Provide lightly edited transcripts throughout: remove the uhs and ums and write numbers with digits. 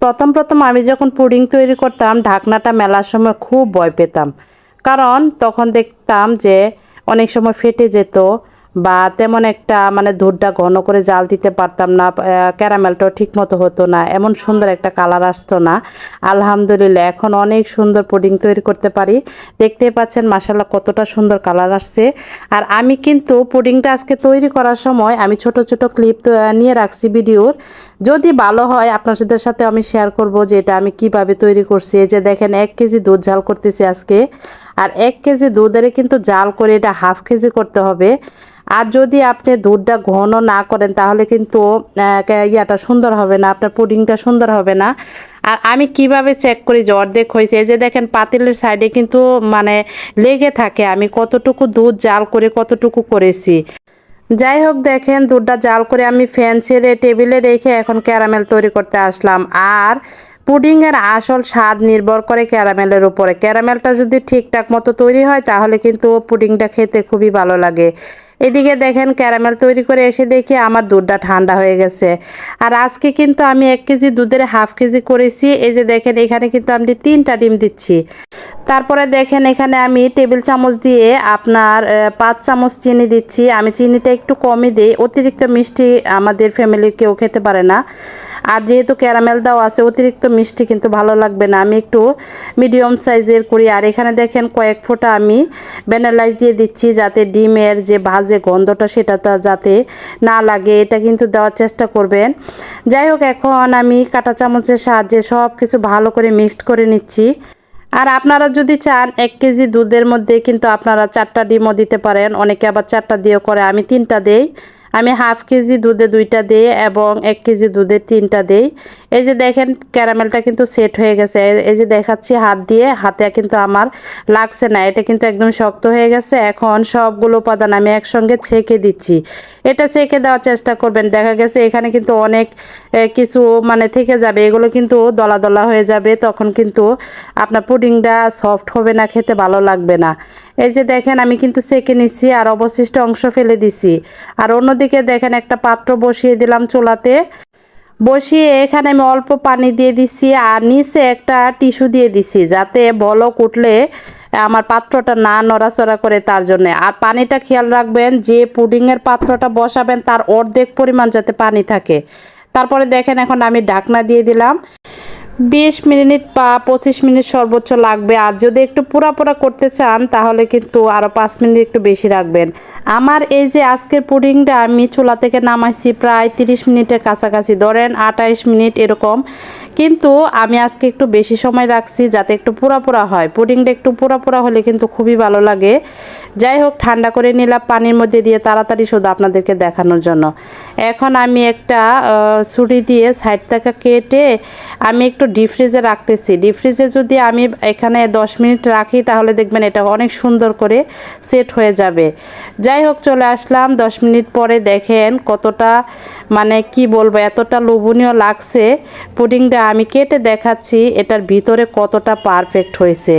প্রথম প্রথম আমি যখন পুডিং তৈরি করতাম ঢাকনাটা মেলার সময় খুব ভয় পেতাম, কারণ তখন দেখতাম যে অনেক সময় ফেটে যেত বা তেমন একটা মানে দুধটা ঘন করে জাল দিতে পারতাম না, ক্যারামেলটাও ঠিক মতো হতো না, এমন সুন্দর একটা কালার আসতো না। আলহামদুলিল্লাহ এখন অনেক সুন্দর পুডিং তৈরি করতে পারি। দেখতেই পাচ্ছেন মাশাআল্লাহ কতটা সুন্দর কালার আসছে। আর আমি কিন্তু পুডিংটা আজকে তৈরি করার সময় আমি ছোট ছোট ক্লিপ নিয়ে রাখছি ভিডিওর, যদি ভালো হয় আপনাদের সাথে আমি শেয়ার করব যে এটা আমি কিভাবে তৈরি করছি। এই যে দেখেন 1 কেজি দুধ জাল করতেছি আজকে, আর 1 কেজি দুধের কিন্তু জাল করে এটা হাফ কেজি করতে হবে। আর যদি আপনি দুধটা ঘন না করেন তাহলে কিন্তু ইয়াটা সুন্দর হবে না, আপনার পুডিংটা সুন্দর হবে না। আর আমি কিভাবে চেক করি যে অর্ধেক হয়েছে, এই যে দেখেন পাতিলের সাইডে কিন্তু মানে লেগে থাকে আমি কতটুকু দুধ জাল করে কতটুকু করেছি। যাই হোক দেখেন দুধটা জাল করে আমি ফ্যান ছেড়ে টেবিলে রেখে এখন ক্যারামেল তৈরি করতে আসলাম। আর পুডিংয়ের আসল স্বাদ নির্ভর করে ক্যারামেলের উপরে। ক্যারামেলটা যদি ঠিকঠাক মতো তৈরি হয় তাহলে কিন্তু পুডিংটা খেতে খুবই ভালো লাগে। এদিকে দেখেন ক্যারামেল তৈরি করে এসে দেখি আমার দুধটা ঠান্ডা হয়ে গেছে। আর আজকে কিন্তু আমি 1 কেজি দুধের হাফ কেজি করেছি। এই যে দেখেন এখানে কিন্তু আমি 3টা ডিম দিচ্ছি। তারপরে দেখেন এখানে আমি টেবিল চামচ দিয়ে আপনার 5 চামচ চিনি দিচ্ছি। আমি চিনিটা একটু কমই দিই, অতিরিক্ত মিষ্টি আমাদের ফ্যামিলির কেউ খেতে পারে না। আর যেহেতু ক্যারামেল দাও আছে অতিরিক্ত মিষ্টি কিন্তু ভালো লাগবে না, আমি একটু মিডিয়াম সাইজের করি। আর এখানে দেখেন কয়েক ফোঁটা আমি ভ্যানিলাইজ দিয়ে দিচ্ছি যাতে ডিমের যে ভাজে গন্ধটা সেটা যাতে না লাগে, এটা কিন্তু দেওয়ার চেষ্টা করবেন। যাই হোক এখন আমি কাঁটা চামচের সাহায্যে সব কিছু ভালো করে মিক্সড করে নিচ্ছি। আর আপনারা যদি চান 1 কেজি দুধের মধ্যে কিন্তু আপনারা 4টা ডিমও দিতে পারেন, অনেকে আবার 4টা দিয়েও করে, আমি 3টা দেই। আমি হাফ কেজি দুধে 2টা দিই এবং 1 কেজি দুধে 3টা দিই। এই যে দেখেন ক্যারামেলটা কিন্তু সেট হয়ে গেছে, এই যে দেখাচ্ছি হাত দিয়ে, হাতে কিন্তু আমার লাগছে না, এটা কিন্তু একদম শক্ত হয়ে গেছে। এখন সবগুলো উপাদান আমি একসঙ্গে ছেঁকে দিচ্ছি। এটা ছেঁকে দেওয়ার চেষ্টা করবেন, দেখা গেছে এখানে কিন্তু অনেক কিছু মানে থেকে যাবে, এগুলো কিন্তু দলা দলা হয়ে যাবে, তখন কিন্তু আপনার পুডিংটা সফট হবে না, খেতে ভালো লাগবে না। এই যে দেখেন আমি কিন্তু ছেঁকে নিচ্ছি আর অবশিষ্ট অংশ ফেলে দিছি। আর অন্যদিকে দেখেন একটা পাত্র বসিয়ে দিলাম চুলাতে, বসিয়ে এখানে আমি অল্প পানি দিয়ে দিছি আর নিচে একটা টিস্যু দিয়ে দিছি যাতে বলক উঠলে আমার পাত্রটা না নড়াচড়া করে তার জন্য। আর পানিটা খেয়াল রাখবেন যে পুডিংয়ের পাত্রটা বসাবেন তার অর্ধেক পরিমাণ যাতে পানি থাকে। তারপরে দেখেন এখন আমি ঢাকনা দিয়ে দিলাম। 20 মিনিট বা 25 মিনিট সর্বোচ্চ লাগবে। আর যদি একটু পুরা পুরা করতে চান তাহলে কিন্তু আরও 5 মিনিট একটু বেশি রাখবেন। আমার এই যে আজকের পুডিংটা আমি চুলা থেকে নামাইছি প্রায় 30 মিনিটের কাছাকাছি, ধরেন 28 মিনিট এরকম, কিন্তু আমি আজকে একটু বেশি সময় রাখছি যাতে একটু পুরা পুরা হয়। পুডিংটা একটু পুরা পুরা হলে কিন্তু খুবই ভালো লাগে। যাই হোক ঠান্ডা করে নিলাম পানির মধ্যে দিয়ে তাড়াতাড়ি শুধু আপনাদেরকে দেখানোর জন্য। এখন আমি একটা ছুরি দিয়ে সাইড থেকে কেটে আমি একটু ডিপ ফ্রিজে রাখতেছি। ডিপ ফ্রিজে যদি আমি এখানে 10 মিনিট রাখি তাহলে দেখবেন এটা অনেক সুন্দর করে সেট হয়ে যাবে। যাই হোক চলে আসলাম 10 মিনিট পরে, দেখেন কতটা মানে কি বলবো এতটা লোভনীয় লাগছে পুডিংটা। আমি কেটে দেখাচ্ছি এটার ভিতরে কতটা পারফেক্ট হয়েছে।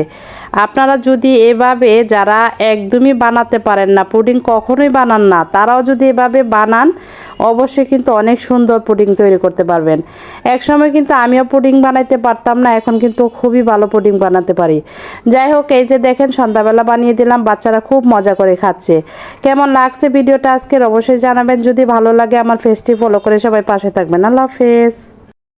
আপনারা যদি এভাবে যারা একদমই বানাতে পারেন না, পুডিং কখনোই বানান না, তারাও যদি এভাবে বানান অবশ্যই কিন্তু অনেক সুন্দর পুডিং তৈরি করতে পারবেন। একসময় কিন্তু আমিও পুডিং বানাইতে পারতাম না, এখন কিন্তু খুবই ভালো পুডিং বানাতে পারি। যাই হোক এই যে দেখেন সন্ধ্যাবেলা বানিয়ে দিলাম, বাচ্চারা খুব মজা করে খাচ্ছে। কেমন লাগছে ভিডিওটা আজকের অবশ্যই জানাবেন। যদি ভালো লাগে আমার পেজটি ফলো করে সবাই পাশে থাকবেন। আল্লাহ হাফেজ।